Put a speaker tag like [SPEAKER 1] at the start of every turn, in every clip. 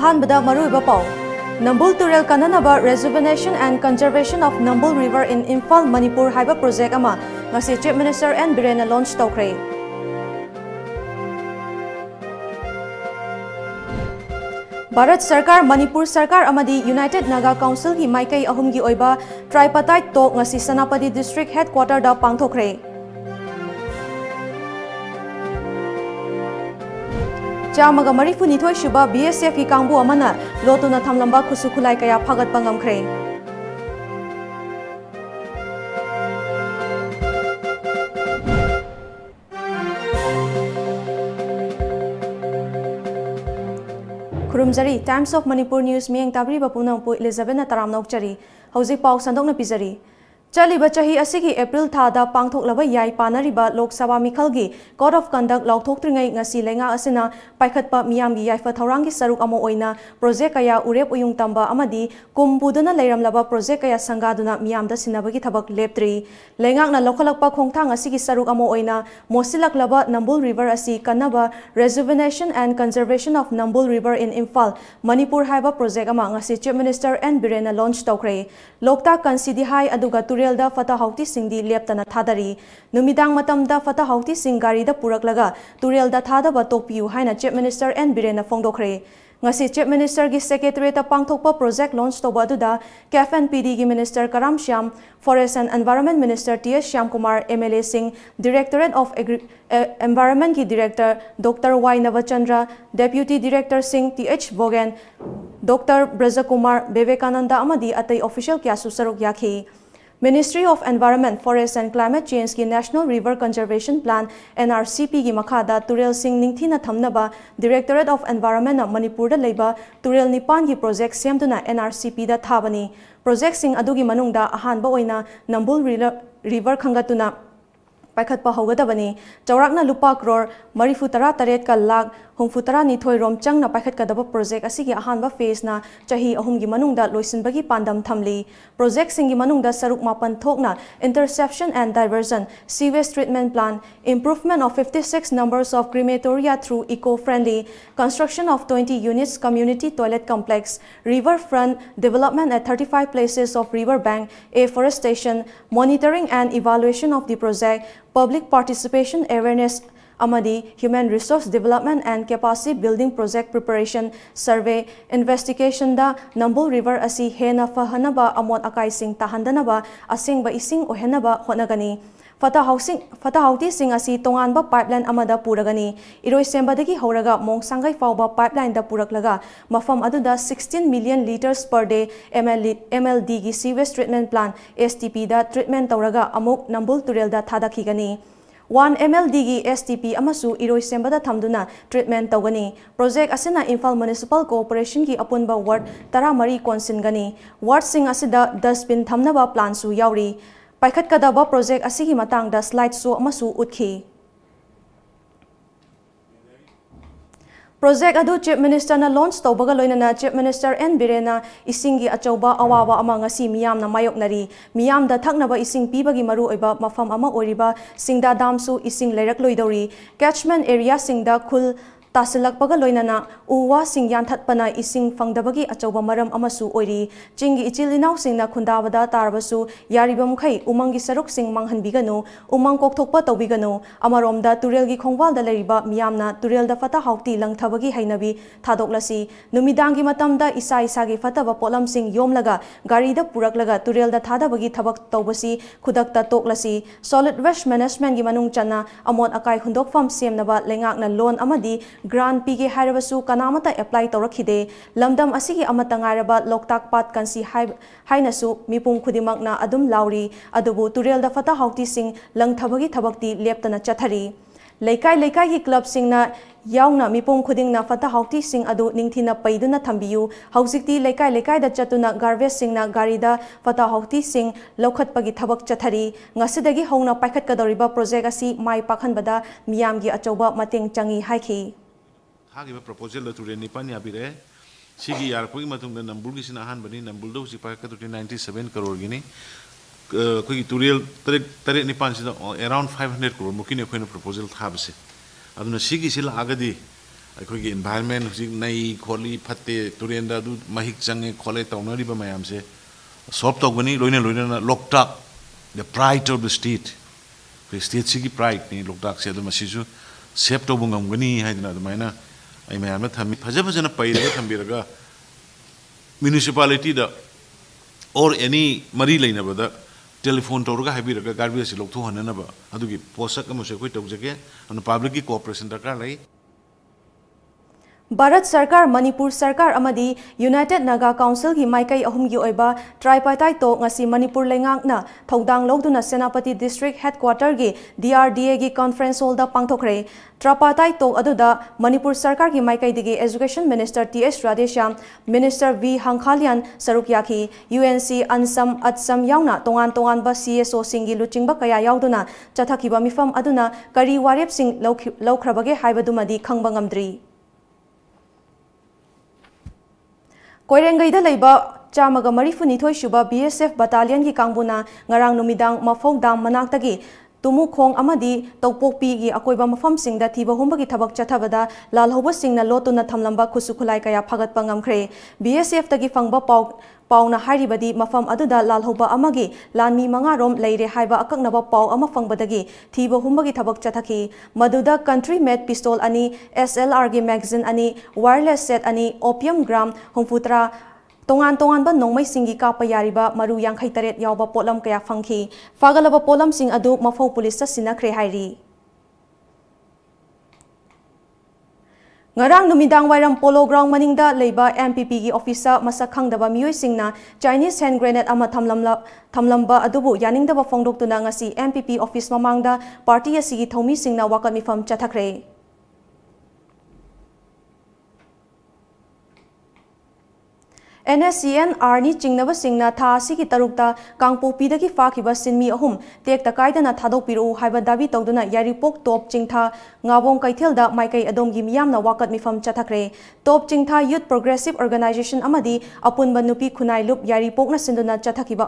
[SPEAKER 1] Ahanbada Maruiba Pau. Nambul Turel Kananaba Rejuvenation and Conservation of Nambul River in Imphal, Manipur Haiba Project Ama, ngasi Chief Minister N. Birena launch tawkre. Bharat Sarkar Manipur Sarkar amadi United Naga Council ki Maikai Ahumgi Oiba Tripartite Talk ngasi Sanapati District Headquarter da pangthokre. Chamaga Marifu Nithoi Shuba BSF ki Kangbu Amana Lotuna Thamlamba Kusukulai Kaya Phagat Pangamkre. Kurumjari Times of Manipur News Mieng Tabri Bapunangpu Elizabeth Taramnokchari Hauzik Pau Sandokna Pizari Chaliba Chahi Asigi April Thada Pangthoklaba Yai Panariba Lok Sabha Mikhalgi Code of Conduct Lauthoktringai ngasi lenga asina paikhatpa miyamgi yaifa thaurangi saruk amo oina project kaya urep uyung tamba amadi kumbuduna leiramlaba project kaya sangaduna miyamda sinabagi thabak leptri lengakna lokhalakpa khongthang asigi saruk amo oina mosilaklaba Nambul River asi kanaba Rejuvenation and Conservation of Nambul River in Imphal Manipur haiba project ama ngasi Chief Minister N. Birena launch tawkre Lokta Kansidi hai aduga da Fata Hauti Singdi Leptana Thadari, Numidang Matamda Fata Hauti Singari da Puraklaga, Turel da Thada Batopiu, Haina Chief Minister N. Birena Fongdokre. Ngasi Chief Minister gi Secretariat Pangthokpa Project launch Tobaduda, KFNPD gi Minister Karam Shyam, Forest and Environment Minister T.S. Shyam Kumar, MLA Singh, Directorate of Environment ki Director Dr. Y. Navachandra, Deputy Director Singh T.H. Bogan, Dr. Brajakumar, Vivekananda Amadi Atay Official Kyasu Saruk Yakhi. Ministry of Environment, Forest and Climate Change ki National River Conservation Plan NRCP gi makhada Turel Singh Ningthina Thamnaba Directorate of Environment na Manipur da leiba Turel Nipan gi project semduna NRCP da thabani project sing adugi manungda ahanba oina Nambul River khangatuna paikhatpa hogadabani chaurakna lupa crore marifutara taret ka lakh Humfutara Nithoi Rom Chang na paikhat kadaba project asigi ahanba phase na chahi ahumgi manungda loisinbagi pandam thamli project singi manungda saruk mapan thokna interception and diversion sewage treatment plant improvement of 56 numbers of crematoria through eco-friendly construction of 20 units community toilet complex riverfront development at 35 places of river bank afforestation monitoring and evaluation of the project public participation awareness Amadi, Human Resource Development and Capacity Building Project Preparation Survey Investigation da Nambul River asi hena fahanaba amon akai sing tahandanaba asingba ising ohenaba honagani Fata Hauti sing asi tonganba pipeline amada puragani Iroi sembadagi horaga Mongsangai fauba pipeline da puraklaga mafam aduda 16 million liters per day MLD gi sewage treatment plant STP da treatment tauraga amuk Nambul Turel da thadakhigani 1 MLD gi STP amasu Iroi Sembada Thamduna treatment tawgani project asina Imphal Municipal Corporation gi apunba ward taramari konsingani ward sing asida dustbin thamnaba plan su yauri paikhat kadaba project asigi matangda slide show amasu utkhi Project adu Chief Minister na launch tawbaga loinana Chief Minister N. Birena isingi achauba awawa ama ngasi miyam na mayoknari miyam da thaknaba ising pibagi maru oiba mafam ama oriba singda damsu ising leirak loidori catchment area singda khul Tasilakpaga loinana uwa sing yanthatpana ising fangdabagi achauba maram amasu oiri chingi ichilinau singna khundabada tarbasu yaribam khai umangi saruk sing manghanbiganu umang kokthokpa tawbiganu amaromda turelgi khongwalda leriba miyamna turelda fata hauti langthabagi hainabi thadoklasi numidangi matamda isa isagi fataba polam sing yomlaga garida puraklaga turelda thadabagi thabak tawbasi khudakta toklasi solid waste management gi manung chana amon akai hundokfam semnaba lengakna loan amadi Grant PG Harabasu Kanamata apply to Rakide, Lamdam Asigi Amatangaraba, Loktak Pat Kansi Hainasu, Mipung Kudimagna Adum Lauri, Adubu Turel da Fata Hauti Sing, Lang Tabagi Tabakti, Leptana Chatari. Laikai hi club sing na yauna mipong khuding na Fata Hauti sing adu ningthina paiduna thambiyu hauzikti laikai da chatuna garbage sing na garida Fata Hauti sing lokhat pagi thabak chathari ngasidagi hongna paikhat kadoriba project asi mai pakhanbada miyamgi achauba mateng changi haikhi
[SPEAKER 2] Hagi proposal to Nipan Yabire, Sigi Yarpui Matung, the Nambulgis in a hand, but in Nambuldo, Sipaka to 97 crore guinea. Turiel Taret Nipan around 500 crore, Mukino proposal Habse. Aduna Sigi Silla Agadi, ꯑꯩꯈꯣꯏꯒꯤ environment ꯍꯧꯖꯤꯛ ꯅꯩ ꯈꯣꯠꯂꯤ ꯐꯠꯇꯦ ꯇꯨꯔꯦꯟꯗ ꯑꯗꯨ ꯃꯍꯤꯛ ꯆꯪꯉꯦ ꯈꯣꯠꯂꯦ ꯇꯧꯅꯔꯤꯕ ꯃꯌꯥꯝꯁꯦ ꯁꯣꯜꯕ ꯇꯧꯒꯅꯤ ꯂꯣꯏꯅꯅ ꯂꯣꯛꯇꯥꯛ ꯗ ꯄ꯭ꯔꯥꯏꯗ ꯑꯣꯐ ꯗ ꯁ꯭ꯇꯦꯠ ꯑꯩꯈꯣꯏ ꯁ꯭ꯇꯦꯠꯁꯤꯒꯤ ꯄ꯭ꯔꯥꯏꯗꯅꯤ ꯂꯣꯛꯇꯥꯛꯁꯦ ꯑꯗꯨ ꯃꯁꯤꯁꯨ ꯁꯦꯞ ꯇꯧꯕ ꯉꯝꯒꯅꯤ ꯍꯥꯏꯗꯅ ꯑꯗꯨꯃꯥꯏꯅ ꯑꯩ ꯃꯌꯥꯝꯅ ꯊꯝꯃꯤ ꯐꯖꯅ ꯄꯩꯔꯒ ꯊꯝꯕꯤꯔꯒ म्युनिसिपालिटीदा और एनी मरी लेनबदा टेलीफोन तौरगा हाइबिरगा गार्बेज से लौथोहननबा अदुगी पोसक अमसे कोई तौजगे अन पब्लिक की कोऑपरेशन दरकार लई
[SPEAKER 1] भारत सरकार मणिपुर सरकार अमदी यूनाइटेड नागा काउंसिल की माइकई अहुम की ओइबा ट्राइपार्टाइट तो ngasi मणिपुर लेंगाकना थौदांग लौदुना सेनापति डिस्ट्रिक्ट हेडक्वार्टर की DRDA की कॉन्फ्रेंस हॉल दा पांगथोखरे ट्राइपार्टाइट तो अदुदा मणिपुर सरकार की माइकई दिगे education minister TS Radheshyam minister V Hangkhalian सरुक याखी UNC अनसम अत्सम यावना तोंगान बा CSO सिंगी लुचिंगबा कया यावदुना चथाखिबा मिफम अदुना करी वारेप सिंग लौखरबगे हाइबदुमदी खंगबा ngamdri कोइरेंगईदा लेबा चामगा मरीफुनिथोय सुबा BSF बटालियन की कांगबुना ngarang numidang mafogdam manaktagi तुमु खोंग अमदी तौपोकपी की अकोइबा मफम सिंगदा थिबा हुंबगी थबक चथबदा लालहौबा सिंगना लोतुना थमलंबा खुसुखुलाई कया फगतपा ngamkhre BSF तगी फंगबा पाउना हारिबदी मफम अदुदा लालहौबा अमगी लानमी मंगारोम लेरे हाइबा अककनबा पाउ अमा फंगबदगी थिबा हुंबगी थबक चथखी मदुदा कंट्री मेड पिस्तोल अनि SLR गे मैगजीन अनि वायरलेस सेट अनि ओपियम ग्राम हुंफुत्रा तोंगान नोंमै सिंगी कापा यारिबा मरु यांखै तरेत यावबा पोलम कया फंखी फागलबा पोलम सिंग अदु मफौ पुलिस सिनखरे हाइरी ngarang numidang wairam polo ground maningda leiba MPP की ऑफिसर मसक खंगदबा मियोय सिंगना चाइनीज हैंड ग्रेनेड अमा थमलंबा अदुबु यानिंगदबा फोंगदोक्तुना ngasi MPP ऑफिस ममांगदा पार्टी असिगी थौमी सिंगना वाकत मिफम चथखरे NSCNR ni chingnaba singna tha asigi tarukta kangpokpidagi fakiba sinmi ahum tekta kaidana thadokpiru haiba dabi tawduna yaripok top chingtha ngabong kaithelda maikai adomgi miyamna wakat mifam chathakre top chingtha youth progressive organization amadi apunba nupi khunai lup yaripokna sinduna chathakiba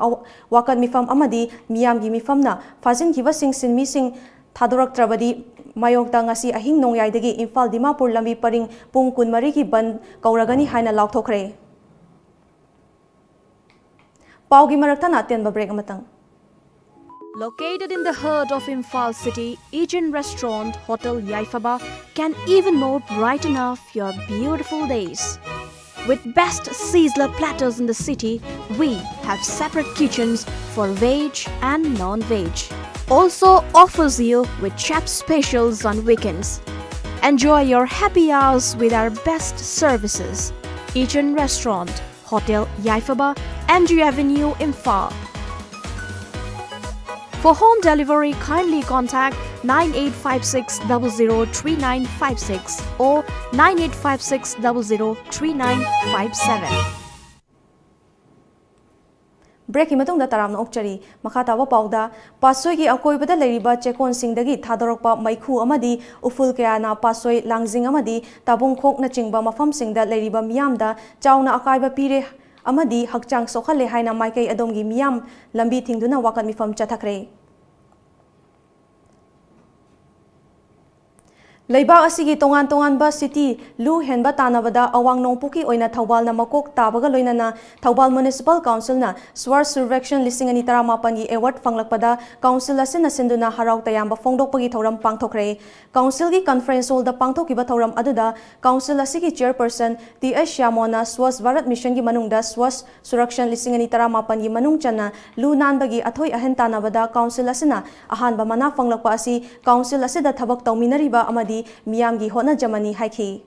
[SPEAKER 1] wakat mifam amadi miyamgi mifamna fajinkiba sing sinmi sing थादोरक्त्रबदी मायोक्ता ngasi ahing nongyaidagi Imphal Dimapur lambi paring pung kunmari ki ban kauragani haina laukthokre Paugi Maraktana Tenba break amatang.
[SPEAKER 3] Located in the heart of Imphal city, Asian restaurant Hotel Yaifaba can even more brighten up your beautiful days. With best sizzler platters in the city, we have separate kitchens for veg and non-veg. Also offers you with chef specials on weekends. Enjoy your happy hours with our best services. Asian restaurant Hotel Yaifaba, MG Avenue, Imphal. For home delivery, kindly contact 9856003956 or 9856003957.
[SPEAKER 1] Break imatung da taramna okchari makatawa pauda pasoi gi akoibada leriba chekon singdagi thadorokpa maikhu amadi uful kayana pasoi langjing amadi tabung khok na chingba mafam singda leriba miyamda chauna akaiba pire amadi hakchang sokhale haina maikai adomgi miyam lambi thingduna wakat mifam chathakre Leiba asigi tongan ba city lu henba tanabada awang nongpuki oina Thawbal na makok tabaga loinana Thawbal Municipal Council na Swar Survection lising ani taramapan gi award fanglakpada council asin asinduna harau tayamba fongdokpagi thoram pangthokre council gi conference hall da pangthokiba thoram aduda council asigi chairperson TS Shyamona Swas Bharat Mission gi manungda Swas Surakshan lising ani taramapan gi manung channa lu nanbagi athoi ahen tanabada council asina ahanba mana fanglakpa asi council asida thabak tawminariba amadi Miyamgi hona jamani haiki.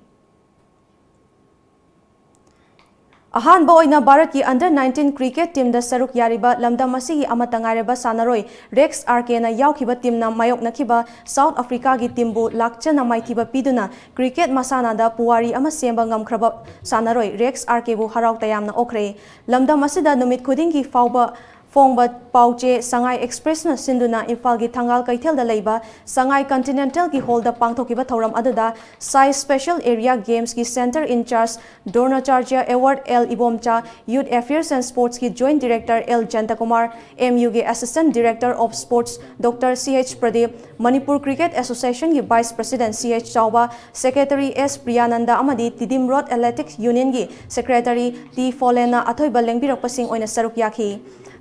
[SPEAKER 1] Ahan ba oina Bharat ki under 19 cricket team da saruk yariba lamdam asigi amatangareba sanaroi Rex RK na yaukhiba team na mayok nakhiba South Africa gi team bu lakchana maithiba piduna cricket masana da puwari ama semba ngamkhraba sanaroi Rex RK bu harau tayamna okre lamdam asida numit khuding ki fauba फोंगबा पाउचे Sangai express न सिंधुना इम्फाल की थंगाल कैथेल दा लेबा Sangai continental की hall दा पांगथोकिबा थौरम अदुदा साई स्पेशल एरिया गेम्स की centre incharge Dronacharya award L Ibomcha youth affairs and sports की joint director L Jantakumar MU के assistant director of sports doctor CH Pradeep Manipur cricket association की vice president CH Chaoba secretary S Priyananda अमदी तिदिम रोड एथलेटिक्स यूनियन की secretary T फोलेना अथोइबा लेंबिरकपसिंग ओइना सरुक याखी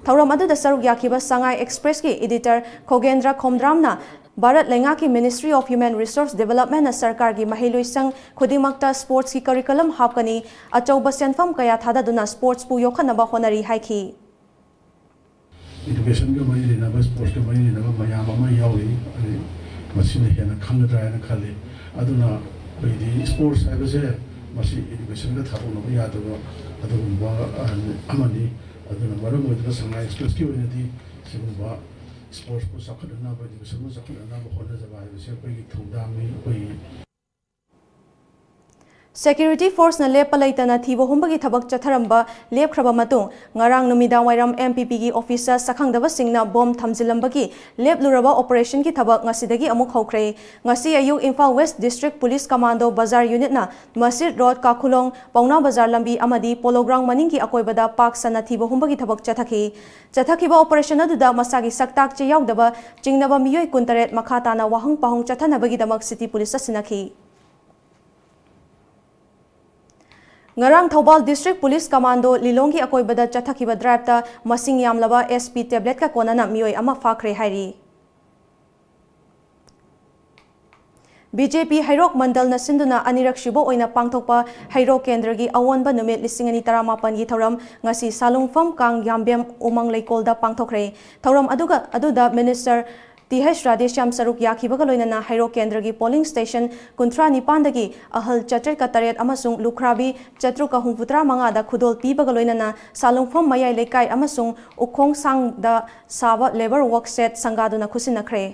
[SPEAKER 1] थौरम अदुदा सरुक याखिबा संगाई एक्सप्रेस की एडिटर खोगेंद्र खोमद्रामना भारत लेंगा की ministry of human resource development सरकार की महिलुइसंग खुदिमक्ता स्पोर्ट्स की करिकुलम हापकनी अचौबा सेंफम कया थादादुना स्पोर्ट्स पु योखनबा होनरी हाइखी
[SPEAKER 4] एजुकेशन के मरी लेना स्पोर्ट्स के मरी लेना मयाम अमा यावरी मसीने हेना खंगद्रायना खाली अदुना बइदी स्पोर्ट्स हाइबसे मसी एजुकेशन का थाबो यादबा अदुबा अमनी अदुना मरम ओइदबा संगाई एक्सप्रेस की ओइनदी सिगुबा स्पोर्ट्स को सखदना बा एजुकेशन को सखदना होना जबा हाइबसे कोई थौदामी कोई
[SPEAKER 1] Security force na lepa laitana thibo humbagi thabak chatharamba lepkhraba matung ngarang numidang wairam MPP gi officer sakhangdaba singna bomb thamjilambagi lepluraba operation ki thabak ngasidagi amuk hokre ngasi ayuk Imphal West District Police Commando Bazar Unit na Masjid Road Kakhulong Pauna Bazar lambi amadi Polo Ground maning ki akoibada park sana thibo humbagi thabak chathakiba operation aduda masagi saktak che yaudaba jingnaba miyoi kuntaret makhata na wahung pahung chathanabagi damak city police asinakhi Ngarang Thobal District Police Commando Lilongi akoibada chathakiba drive ta masing yamlaba SP tablet ka konana miyoi ama fakre hairi BJP Hairok Mandal na sinduna anirak shibo oina pangthokpa Hairok Kendra gi awonba numit 2018 gi thoram ngasi salungfam kang yambem umang leikolda pangthokre thoram aduda minister TH Radhesham Saruk Yakhibaga loinana Hairok Kendra gi polling station kunthra nipandagi ahal chatret ka taret amasung lukhrabi chatru ka humputra manga da khudol pibaga loinana salungphom mayai lekai amasung ukhong sang da saba labor work set sangaduna khusinakre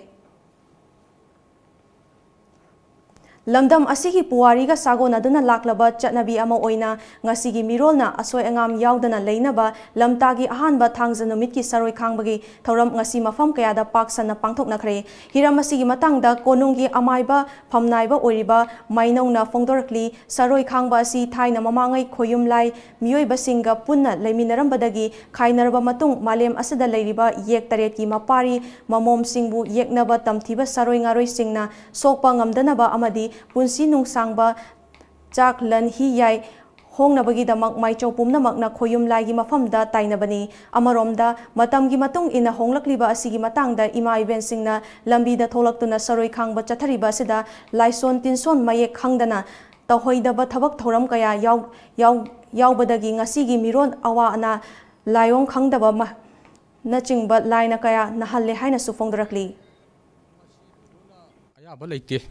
[SPEAKER 1] Lamdam asigi puwari ga sago naduna laklaba chatnabi ama oina ngasigi mirolna asoi angam yaudana leinaba lamtagi ahanba thangja numit ki saroi khangbagi thoram ngasi mafam kaya da paksana pangthoknakre hiram asigi matangda konunggi amaiba phamnaiba oiriba mainongna fongdorakli saroi khangba asi thaina mamangai khoyumlai miyoi basinga punna leiminarambadagi khainarba matung malem asada leiriba yek taret ki mapari mamom singbu yeknaba tamthiba saroi ngaroi singna sokpa ngamdanaba amadi punsi nungsangba chak lan hi yai hongnabagi damak maichau pumnamakna khoyum laigi mafamda tainabani amaromda matamgi matung ina honglakliba asigi matangda ima event singna lambi da tholaktuna saroi khangba chathariba sida laison tinson maye khangdana tahoidaba thabak thoram kaya yaubadagi ngasigi miron awa ana layong khangdaba na chingba laina kaya nahalle haina sufongdarakli
[SPEAKER 5] aya balaite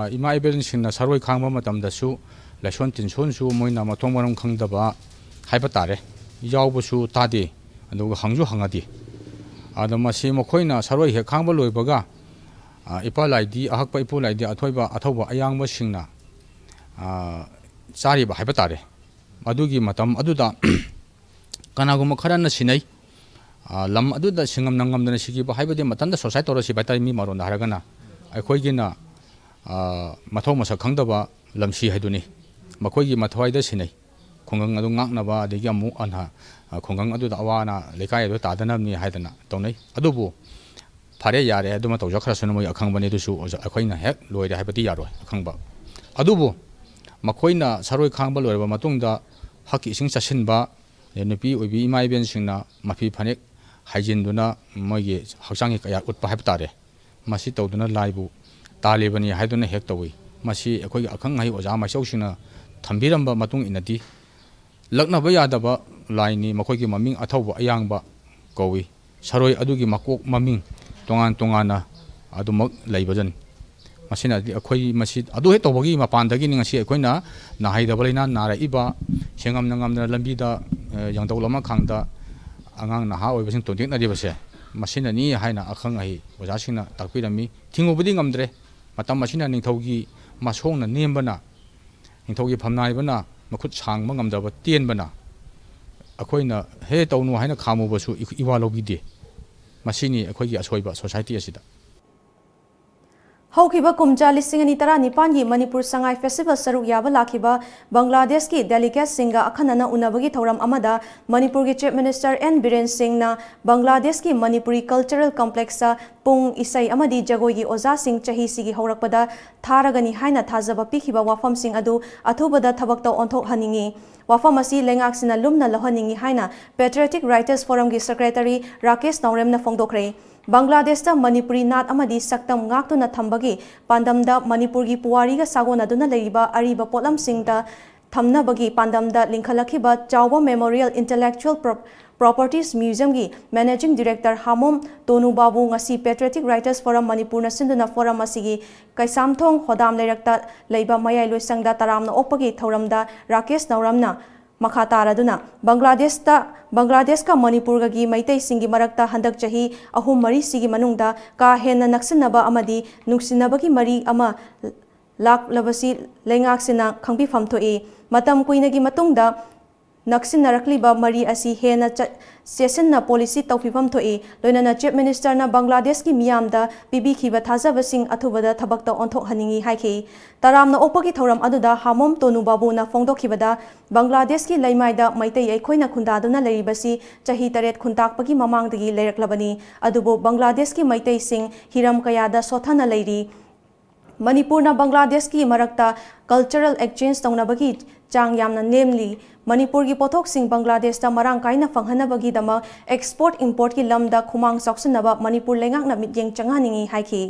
[SPEAKER 5] ima ibelin singna saroi khangba matamda su lason tinson su moina mathong maram khangdaba haiba tare yawbu su tade aduga hangju hangadi adama si mokhoina saroi he khangba loibaga ipa laidi ahakpa ipu laidi athoiba athoba ayangba singna chariba haiba tare adugi matam aduda kanaguma kharana sinai lam aduda singam nangamdana sigiba haibade matanda society oro si batai mi maron haragana akhoi mathau masa khangdaba lamsi haiduni makhoi mathwaida sinai khongang adu ngaknaba adegi amu anha khongang adu awana lekai adu tadana ni haidana tonai adubu phare yare aduma tawja khara sunu moi akhangbani dusu akhoina hek loire haibati yaro akhangba adubu makoina saroi khangba loireba matungda haki sing chasinba nepi obi imai ben singna mafi phanek haijinduna moige haksangi kaya utpa haibtare masi tawduna laibu talibani haiduna hek tawi masi akhoi akhang hai oja ma chausina thambiramba matung inadi lakna ba yadaba laini makhoi maming athauba ayangba kowi saroi adugi makok maming tongana adumak laibajan masina akhoi masi adu he tobagi mapandagi ningasi akhoina na haidabalaina nara iba sengam nangam lambi da yangdawlama khangda angang na ha oibasing tondik na dibase masina ni haina akhang ai ojasina takpirami thingubudi ngamdre matam masina ningthogi masongna nembana ningthogi phamnaibana makhut sangma ngamdaba tienbana ꯑꯩꯈꯣꯏꯅ ꯍꯦ ꯇꯧꯅꯨ ꯍꯥꯏꯅ ꯈꯥꯝꯃꯨꯕꯁꯨ ꯏꯋꯥ ꯂꯧꯕꯤꯗꯦ ꯃꯁꯤꯅꯤ ꯑꯩꯈꯣꯏꯒꯤ ꯑꯁꯣꯏꯕ society ꯑꯁꯤꯗ
[SPEAKER 1] ꯍꯧꯈꯤꯕ ꯀꯨꯝꯖꯥ 2019ꯒꯤ ꯃꯅꯤꯄꯨꯔ ꯁꯉꯥꯏ ꯐꯦꯁꯇꯤꯚꯦꯜ ꯁꯔꯨꯛ ꯌꯥꯕ ꯂꯥꯛꯈꯤꯕ ꯕꯪꯒ꯭ꯂꯥꯗꯦꯁꯀꯤ ꯗꯦꯂꯤꯒꯦꯠꯁꯤꯡꯒ ꯑꯈꯟꯅꯅ ꯎꯅꯕꯒꯤ ꯊꯧꯔꯝ ꯑꯃꯗ ꯃꯅꯤꯄꯨꯔꯒꯤ ꯆꯤꯞ ꯃꯤꯅꯤꯁꯇꯔ ꯑꯦꯟ ꯕꯤꯔꯦꯟ ꯁꯤꯡꯅ ꯕꯪꯒ꯭ꯂꯥꯗꯦꯁꯀꯤ ꯃꯅꯤꯄꯨꯔꯤ ꯀꯜꯆꯔꯦꯜ ꯀꯝꯄ꯭ꯂꯦꯛꯁꯇ ꯄꯨꯡ ꯏꯁꯩ ꯑꯃꯗꯤ ꯖꯒꯣꯏꯒꯤ ꯑꯣꯖꯥꯁꯤꯡ ꯆꯍꯤꯁꯤꯒꯤ ꯍꯧꯔꯛꯄꯗ ꯊꯥꯔꯒꯅꯤ ꯍꯥꯏꯅ ꯊꯥꯖꯕ ꯄꯤꯈꯤꯕ ꯋꯥꯐꯝꯁꯤꯡ ꯑꯗꯨ ꯑꯊꯨꯕꯗ ꯊꯕꯛꯇ ꯑꯣꯟꯊꯣꯛꯍꯟꯅꯤꯡꯉꯤ ꯋꯥꯐꯝ ꯑꯁꯤ ꯂꯩꯉꯥꯛꯁꯤꯅ ꯂꯨꯝꯅ ꯂꯧꯍꯟꯅꯤꯡꯉꯤ ꯍꯥꯏꯅ ꯄꯦꯇ꯭ꯔꯤꯌꯣꯇꯤꯛ ꯔꯥꯏꯇꯔꯁ ꯐꯣꯔꯝꯒꯤ ꯁꯦꯀ꯭ꯔꯦꯇꯔꯤ ꯔꯥꯀꯦꯁ ꯅꯥꯎꯔꯦꯝꯅ ꯐꯣꯡꯗꯣꯛꯈ꯭ꯔꯦ ꯕꯪꯒ꯭ꯂꯥꯗꯦꯁꯇ ꯃꯅꯤꯄꯨꯔꯤ ꯅꯥꯠ ꯑꯃꯗꯤ ꯁꯛꯇꯝ ꯉꯥꯛꯇꯨꯅ ꯊꯝꯕꯒꯤ ꯄꯥꯟꯗꯝꯗ ꯃꯅꯤꯄꯨꯔꯒꯤ ꯄꯨꯋꯥꯔꯤꯒ ꯁꯥꯒꯣꯟꯅꯗꯨꯅ ꯂꯩꯔꯤꯕ ꯑꯔꯤꯕ ꯄꯣꯠꯂꯝꯁꯤꯡꯗ ꯊꯝꯅꯕꯒꯤ ꯄꯥꯟꯗꯝꯗ ꯂꯤꯡꯈꯠꯂꯛꯈꯤꯕ ꯆꯥꯎꯕ ꯃꯦꯃꯣꯔꯤꯌꯦꯜ ꯏꯟꯇꯦꯂꯦꯛꯆꯨꯑꯦꯜ ꯄ꯭ꯔꯣꯄꯔꯇꯤꯁ ꯃ꯭ꯌꯨꯖꯤꯌꯝꯒꯤ ꯃꯦꯅꯦꯖꯤꯡ ꯗꯤꯔꯦꯛꯇꯔ ꯍꯥꯃꯣꯝ ꯇꯣꯅꯨꯕꯥꯕꯨ ꯉꯁꯤ ꯄꯦꯇ꯭ꯔꯤꯌꯣꯇꯤꯛ ꯔꯥꯏꯇꯔꯁ ꯐꯣꯔꯝ ꯃꯅꯤꯄꯨꯔꯅ ꯁꯤꯟꯗꯨꯅ ꯐꯣꯔꯝ ꯑꯁꯤꯒꯤ ꯀꯩꯁꯥꯝꯊꯣꯡ ꯍꯣꯗꯥꯝ ꯂꯩꯔꯛꯇ ꯂꯩꯕ ꯃꯌꯥꯏꯂꯣꯏꯁꯪꯗ ꯇꯔꯥꯝꯅ ꯑꯣꯛꯄꯒꯤ ꯊꯧꯔꯝꯗ ꯔꯥꯀꯦꯁ ꯅꯧꯔꯝꯅ ꯃꯈꯥ ꯇꯥꯔꯗꯨꯅ ꯕꯪꯒ꯭ꯂꯥꯗꯦꯁꯀ ꯃꯅꯤꯄꯨꯔꯒꯤ ꯃꯩꯇꯩꯁꯤꯡꯒꯤ ꯃꯔꯛꯇ ꯍꯟꯗꯛ ꯆꯍꯤ 3-4 ꯃꯅꯨꯡꯗ ꯀꯥ ꯍꯦꯟꯅ ꯅꯛꯁꯤꯟꯅꯕ ꯑꯃꯗꯤ ꯅꯨꯡꯁꯤꯅꯕꯒꯤ ꯃꯔꯤ ꯑꯃ ꯂꯥꯛꯂꯕꯁꯤ ꯂꯩꯉꯥꯛꯁꯤꯅ ꯈꯪꯕꯤꯐꯝ ꯊꯣꯛꯏ ꯃꯇꯝ ꯀꯨꯏꯅꯒꯤ ꯃꯇꯨꯡꯗ ꯅꯛꯁꯤꯟꯅꯔꯛꯂꯤꯕ ꯃꯔꯤ ꯑꯁꯤ ꯍꯦꯟꯅ ꯆꯦꯠꯁꯤꯟꯅ ꯄꯣꯂꯤꯁꯤ ꯇꯧꯐꯤꯐꯝ ꯊꯣꯛꯏ ꯂꯣꯏꯅꯅ ꯆꯤꯞ ꯃꯤꯅꯤꯁꯇꯔꯅ ꯕꯪꯒ꯭ꯂꯥꯗꯦꯁꯀꯤ ꯃꯤꯌꯥꯝꯗ ꯄꯤꯕꯤꯈꯤꯕ ꯊꯥꯖꯕꯁꯤꯡ ꯑꯊꯨꯕꯗ ꯊꯕꯛꯇ ꯑꯣꯟꯊꯣꯛꯍꯟꯅꯤꯡꯉꯤ ꯍꯥꯏꯈꯤ ꯇꯔꯥꯝꯅ ꯑꯣꯛꯄꯒꯤ ꯊꯧꯔꯝ ꯑꯗꯨꯗ ꯍꯥꯃꯣꯝ ꯇꯣꯅꯨꯕꯥꯕꯨꯅ ꯐꯣꯡꯗꯣꯛꯈꯤꯕꯗ ꯕꯪꯒ꯭ꯂꯥꯗꯦꯁꯀꯤ ꯂꯩꯃꯥꯏꯗ ꯃꯩꯇꯩ ꯑꯩꯈꯣꯏꯅ ꯈꯨꯟꯗꯥꯗꯨꯅ ꯂꯩꯔꯤꯕꯁꯤ ꯆꯍꯤ 7 ꯈꯨꯟꯇꯥꯛꯄꯒꯤ ꯃꯃꯥꯡꯗꯒꯤ ꯂꯩꯔꯛꯂꯕꯅꯤ ꯑꯗꯨꯕꯨ ꯕꯪꯒ꯭ꯂꯥꯗꯦꯁꯀꯤ ꯃꯩꯇꯩꯁꯤꯡ ꯍꯤꯔꯝ ꯀꯌꯥꯗ ꯁꯣꯊꯅ ꯂꯩꯔꯤ ꯃꯅꯤꯄꯨꯔꯅ ꯕꯪꯒ꯭ꯂꯥꯗꯦꯁꯀꯤ ꯃꯔꯛꯇ ꯀꯜꯆꯔꯦꯜ ꯑꯦꯛꯁꯆꯦꯟꯖ ꯇꯧꯅꯕꯒꯤ ꯆꯥꯡ ꯌꯥꯝꯅ ꯅꯦꯝꯂꯤ ꯃꯅꯤꯄꯨꯔꯒꯤ ꯄꯣꯠꯊꯣꯛꯁꯤꯡ ꯕꯪꯒ꯭ꯂꯥꯗꯦꯁꯇ ꯃꯔꯥꯡ ꯀꯥꯏꯅ ꯐꯪꯍꯟꯅꯕꯒꯤꯗꯃꯛ ꯑꯦꯛꯁꯄꯣꯔꯠ ꯏꯝꯄꯣꯔꯠꯀꯤ ꯂꯝꯗ ꯈꯨꯃꯥꯡ ꯆꯥꯎꯁꯤꯟꯅꯕ ꯃꯅꯤꯄꯨꯔ ꯂꯩꯉꯥꯛꯅ ꯃꯤꯠꯌꯦꯡ ꯆꯪꯍꯟꯅꯤꯡꯉꯤ ꯍꯥꯏꯈꯤ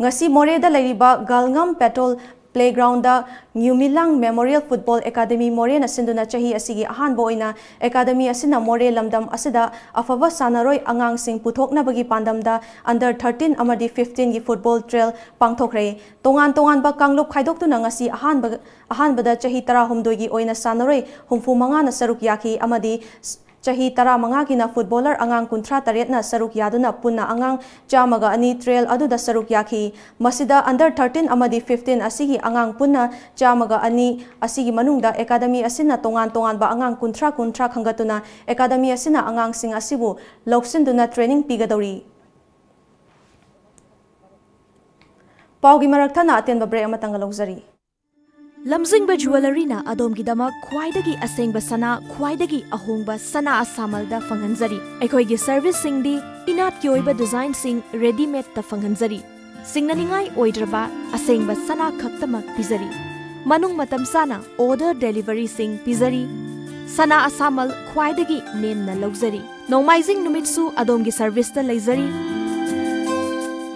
[SPEAKER 1] ngasi Moreda ꯂꯩꯔꯤꯕ ꯒꯥꯜꯉꯝ ꯄꯦꯇ꯭ꯔꯣꯜ ꯄ꯭ꯂꯦꯒ꯭ꯔꯥꯎꯟꯗ ꯅ꯭ꯌꯨꯃꯤꯂꯥꯡ ꯃꯦꯃꯣꯔꯤꯌꯦꯜ ꯐꯨꯠꯕꯣꯜ ꯑꯦꯀꯥꯗꯃꯤ ꯃꯣꯔꯦꯅ ꯁꯤꯟꯗꯨꯅ ꯆꯍꯤ ꯑꯁꯤꯒꯤ ꯑꯍꯥꯟꯕ ꯑꯣꯏꯅ ꯑꯦꯀꯥꯗꯃꯤ ꯑꯁꯤꯅ ꯃꯣꯔꯦ ꯂꯝꯗꯝ ꯑꯁꯤꯗ ꯑꯐꯕ ꯁꯥꯟꯅꯔꯣꯏ ꯑꯉꯥꯡꯁꯤꯡ ꯄꯨꯊꯣꯛꯅꯕꯒꯤ ꯄꯥꯟꯗꯝꯗ ꯑꯟꯗꯔ 13 ꯑꯃꯗꯤ 15ꯒꯤ ꯐꯨꯠꯕꯣꯜ ꯇ꯭ꯔꯦꯜ ꯄꯥꯡꯊꯣꯛꯈ꯭ꯔꯦ ꯇꯣꯉꯥꯟꯕ ꯀꯥꯡꯂꯨꯞ ꯈꯥꯏꯗꯣꯛꯇꯨꯅ ngasi ꯑꯍꯥꯟꯕꯗ ꯆꯍꯤ 18ꯒꯤ ꯑꯣꯏꯅ ꯁꯥꯟꯅꯔꯣꯏ 65ꯅ ꯁꯔꯨꯛ ꯌꯥꯈꯤ ꯑꯃꯗꯤ ꯆꯍꯤ 15ꯒꯤꯅ ꯐꯨꯠꯕꯣꯂꯔ ꯑꯉꯥꯡ 38ꯅ ꯁꯔꯨꯛ ꯌꯥꯗꯨꯅ ꯄꯨꯟꯅ ꯑꯉꯥꯡ 102 ꯇ꯭ꯔꯦꯜ ꯑꯗꯨꯗ ꯁꯔꯨꯛ ꯌꯥꯈꯤ ꯃꯁꯤꯗ ꯑꯟꯗꯔ 13 ꯑꯃꯗꯤ 15 ꯑꯁꯤꯒꯤ ꯑꯉꯥꯡ ꯄꯨꯟꯅ 102 ꯑꯁꯤꯒꯤ ꯃꯅꯨꯡꯗ ꯑꯦꯀꯥꯗꯃꯤ ꯑꯁꯤꯅ ꯇꯣꯉꯥꯟꯕ ꯑꯉꯥꯡ 30 ꯈꯪꯒꯠꯇꯨꯅ ꯑꯦꯀꯥꯗꯃꯤ ꯑꯁꯤꯅ ꯑꯉꯥꯡꯁꯤꯡ ꯑꯁꯤꯕꯨ ꯂꯧꯁꯤꯟꯗꯨꯅ ꯇ꯭ꯔꯦꯅꯤꯡ ꯄꯤꯒꯗꯧꯔꯤ ꯄꯥꯎꯒꯤ ꯃꯔꯛꯊꯅ ꯑꯇꯦꯟꯕ ꯕ꯭ꯔꯦꯛ ꯑꯃꯇꯪꯒ ꯂꯧꯖꯔꯤ
[SPEAKER 3] ꯂꯝꯖꯤꯡꯕ ꯖꯨꯋꯦꯂꯔꯤꯅ ꯑꯗꯣꯝꯒꯤꯗꯃꯛ ꯈ꯭ꯋꯥꯏꯗꯒꯤ ꯑꯁꯦꯡꯕ ꯁꯅꯥ ꯈ꯭ꯋꯥꯏꯗꯒꯤ ꯑꯍꯣꯡꯕ ꯁꯅꯥ ꯑꯁꯥꯃꯜꯗ ꯐꯪꯍꯟꯖꯔꯤ ꯑꯩꯈꯣꯏꯒꯤ ꯁꯔꯚꯤꯁꯁꯤꯡꯗꯤ ꯏꯅꯥꯠꯀꯤ ꯑꯣꯏꯕ ꯗꯤꯖꯥꯏꯟꯁꯤꯡ ꯔꯦꯗꯤꯃꯦꯗꯇ ꯐꯪꯍꯟꯖꯔꯤ ꯁꯤꯡꯅꯅꯤꯡꯉꯥꯏ ꯑꯣꯏꯗ꯭ꯔꯕ ꯑꯁꯦꯡꯕ ꯁꯅꯥ ꯈꯛꯇꯃꯛ ꯄꯤꯖꯔꯤ ꯃꯅꯨꯡ ꯃꯇꯝ ꯆꯥꯅ ꯑꯣꯔꯗꯔ ꯗꯦꯂꯤꯚꯔꯤꯁꯤꯡ ꯄꯤꯖꯔꯤ ꯁꯅꯥ ꯑꯁꯥꯃꯜ ꯈ꯭ꯋꯥꯏꯗꯒꯤ ꯅꯦꯝꯅ ꯂꯧꯖꯔꯤ ꯅꯣꯡꯃꯥꯏꯖꯤꯡ ꯅꯨꯃꯤꯠꯁꯨ ꯑꯗꯣꯝꯒꯤ ꯁꯔꯚꯤꯁꯇ ꯂꯩꯖꯔꯤ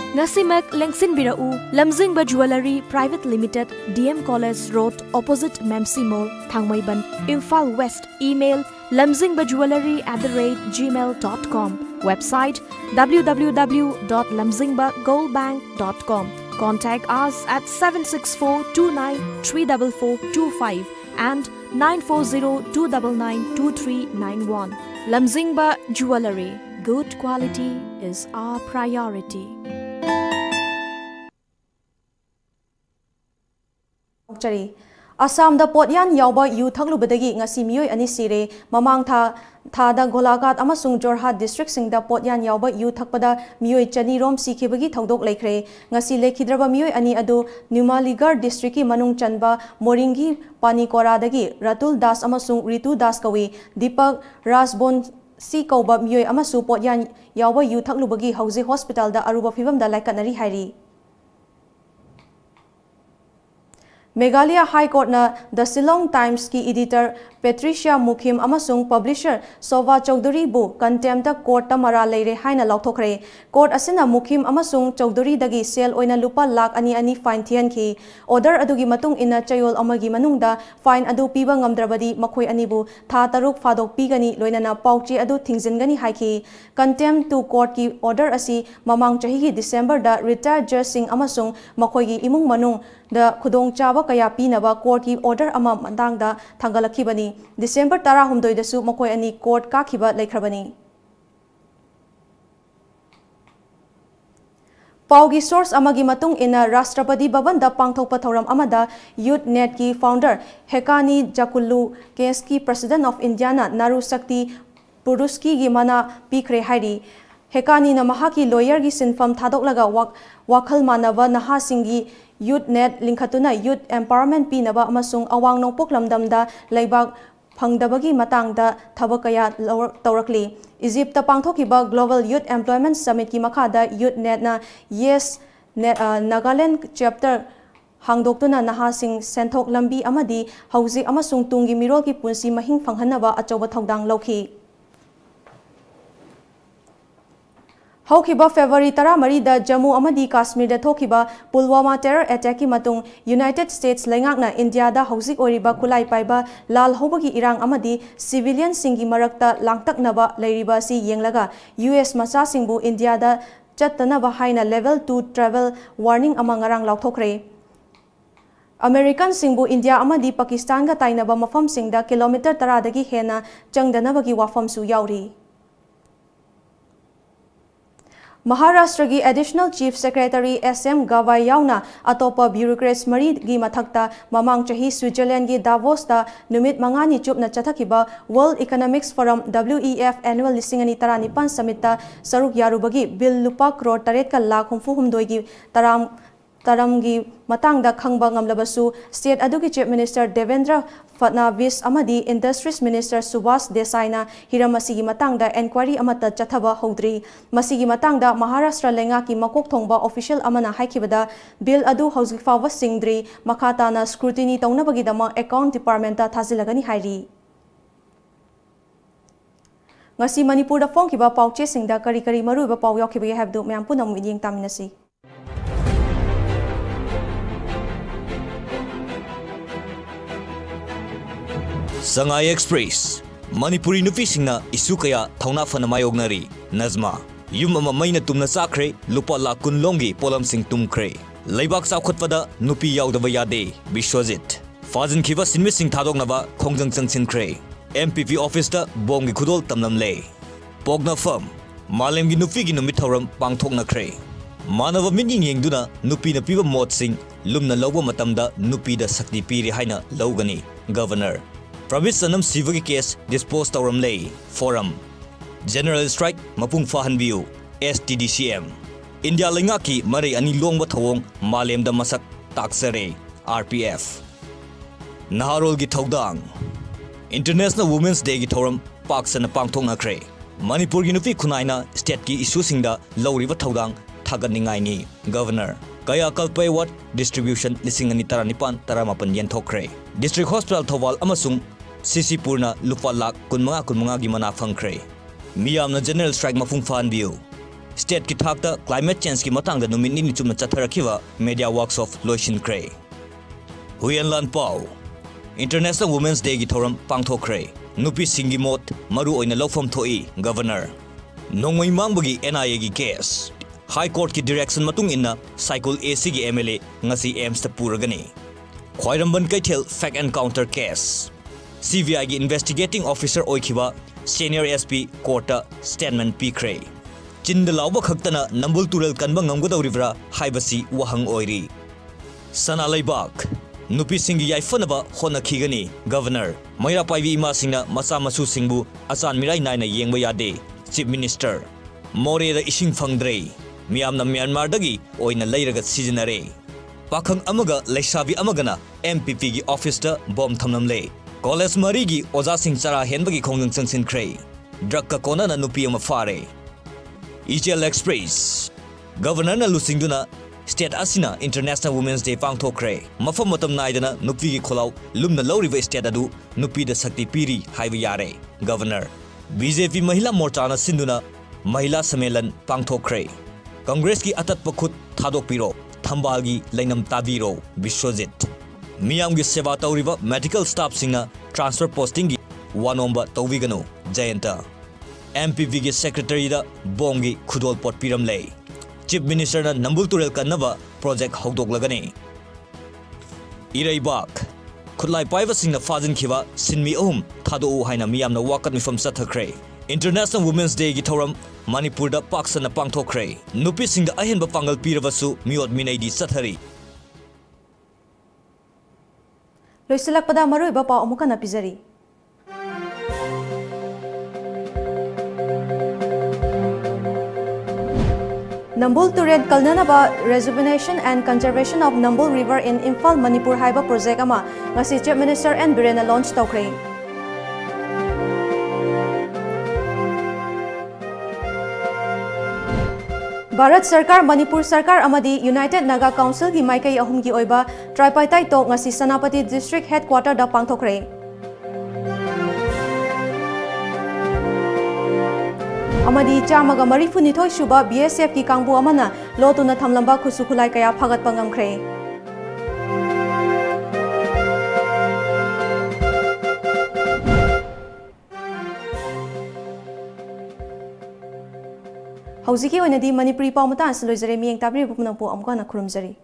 [SPEAKER 3] Ngasimak lengsinbirau Lamjingba Jewellery Private Limited DM College Road opposite Memsi Mall Thangmaiban Imphal West email lamjingbaJewellery@gmail.com website www.lamjingbagoldbank.com contact us at 764293445 and 9402992391 Lamjingba Jewellery good quality is our priority
[SPEAKER 1] Assam da Potyan Yauba yu thaglubadagi ngasi miyoi ani sire mamang thada Golagat amasung Jorhat district singda Potyan Yauba yu thakpada miyoi chani rom sikhibagi thaudok laikre ngasi lekhidraba miyoi ani adu Numaligarh district ki manung chanba Moringi Panikoradagi Ratul Das amasung Ritu Das kawi Deepak Rasbon si kauba miyoi amasu Potyan Yauba yu thaglubagi hauzi hospital da aruba phibam da laikanari hairi Meghalaya High Court na The Shillong Times ki editor Patricia Mukhim amasung publisher Sova Chowdhury bu contempt da court ta mara leire haina lauthokre court asina Mukhim amasung Chowdhury dagi sel oina lupa lakh ani fine thian ki order adugi matung ina chayol amagi manungda fine adu piba ngamdrabadi makhoi anibu tha taruk fadok pigani loinana pauchi adu thingzingani haiki contempt to court ki order asi mamang chahi gi December da retired judge sing amasung makhoi gi imung manung da khudong chaba kaya pinaba court ki order ama mandang da thangalakibani December 18 da su makoi ani court ka khiba laikhrabani Paugi source amagi matung ina Rashtrapati Bhavan da pangthokpa thoram amada Youth Net ki founder Hekani Jakullu case ki President of India na Naru Sakti Puruski gi mana pikre hairi Hekani na mahaki lawyer gi sinfam thadoklaga wakhal manaba naha singi Youth Net linkhatuna youth empowerment pinaba amasung awang nongpok lamdamda leibak phangdabagi matangda thabakaya tawrakli Egypt ta pangthokiba Global Youth Employment Summit ki makhada Youth Net na Yes Nagaland chapter hangdoktuna nahasing senthok lambi amadi hauji amasung tungi mirol ki punsi mahing phanghanaba achoba thodang lokhi Haukiba February 13 da Jammu amadi Kashmir da thokiba Pulwama terror attack ki matung United States lengakna India da hausik oriba kulai paiba lal hobagi irang amadi civilian singi marakta langtaknaba leiriba si yenglaga US macha singbu India da chattanaba haina level 2 travel warning amang arang lauthokre American singbu India amadi Pakistan ga tainaba mafam singda kilometer 10 dagi hena changdanabagi wafam su yauri Maharashtra gi Additional Chief Secretary SM Gawai yauna atopa bureaucrats mari gi mathakta mamang chahi Switzerland gi Davos da numit mangani chupna chathakiba World Economics Forum WEF Annual Lisingani Taranipan Summit ta saruk yarubagi bill lupa crore 8 ka lakh 32 gi taramgi matangda khangba ngamlabasu state adugi chief minister Devendra Fadnavis amadi industries minister Subhas Desai na hiramasi gi matangda inquiry amata chathaba hodri masigi matangda Maharashtra lenga ki makok thongba official amana haikibada bill adu hauzik fawa singdri makata na scrutiny taunabagi dama account department ta thazilagani hairi ngasi Manipur da phongkiba pauche singda kari kari maruiba pau yakhibagi habdu myam punam yeng taminasi
[SPEAKER 6] Sangai Express Manipuri nupisingna isu kaya thauna fana mayognari Nazma yum ama maina tumna sakre lupa la kunlongi polam sing tumkre leibak sakhotpada nupi yaudaba yade Bishwajit fazin khiba sinmi sing thadognaba khongjang changchinkre MPP office ta bomgi khudol tamnamle pogna firm malemgi nupi gi numit thoram pangthokna kre manava mining yengduna nupi na piba mot sing lumna lawba matamda nupi da sakti piri haina lawgani governor Province Sanam Sivagi case disposed of lay forum General Strike Mapung Fahanbiu STDCM India Lingaki Mari Ani Longba Thawong Malem da Masak Taksare RPF Naharol gi Thaudang International Women's Day gi Thoram Paksana Pangthong Nakre Manipur gi nupi khunaina state ki issue singda lawriba Thaudang Thaganingai ni Governor Kaya Kalpai Wat Distribution Lisingani Taranipan Taramapan Yenthokre District Hospital Thawal Amasung Sisi Purna Lupa Lak Kunmanga gi mana phangkre Miyamna General Strike Mafung Fahanbiu State ki thakta climate change ki matangda numini ni chumna chatharakiwa media workshop loishinkre Huyanlan Pau International Women's Day gi thoram pangthokre nupi singi mot maru oina lawfam thoi governor nongoi mangbagi NIA gi case High Court ki direction matung inna cycle AC gi MLA ngasi aims ta puragani Khwairamban Kaithel fact encounter case CVI gi investigating officer oikhiba senior SP court statement pikre chinda lawba khaktana nambul tural kanba ngamgodawribra haibasi wahang oiri sana laibak nupi singi yaifanaba hona khigani governor maira paibi ima singna macha masu singbu asan mirai naina yengba yade chief minister more da ising phangdrei miyamna Myanmar dagi oina leiraga sijinare pakhang amaga leisabi amagana MPP gi office ta bomb thamnamle college mari gi oja sing chara henbagi khongjang changsin khrei drug ka kona na nupi ama fare EJL Express governor na lusingduna state asina International Women's Day pangthokre mafam matam naidana nupi gi kholau lumna lawriba state adu nupi da sakti piri haiba yare governor BJP mahila morcha na sinduna mahila sammelan pangthokre Congress ki atat pakhut thadok piro thambal gi lainam tabiro Bishwajit Miyam gi seva tawriba medical staff singna transfer posting gi wanomba tawiganu Jayanta MPP gi secretary da bomgi khudol pot piram lei chief minister na nambul turel kanaba project hawdok lagani Iraibak khulai paiva singna fazin khiba sinmi ahum thado haina miyam na wakat mifam sathakre International Women's Day gi thoram Manipur da paksana pangthokre nupi singda ahenba pangal pirabasu miot minaidi sathari
[SPEAKER 1] Loisilakpada maruiba pau amuka na pizari. Nambul Turen Kalnanaba Rejuvenation and Conservation of Nambul River in Imphal Manipur haiba project ama ngasi Chief Minister N Birena launch tawkre. Bharat Sarkar Manipur Sarkar amadi United Naga Council gi maikai ahum gi oiba tripartite talk ngasi Sanapati District Headquarter da pangthokre. Amadi chamaga marifu nithoi suba BSF ki kangbu amana lotuna thamlamba khusu khulai kaya phagat pangamkhre. Hauziki oinadi Manipuri paumata anslojare miyeng tabri bupnangpo amka na khurumjari.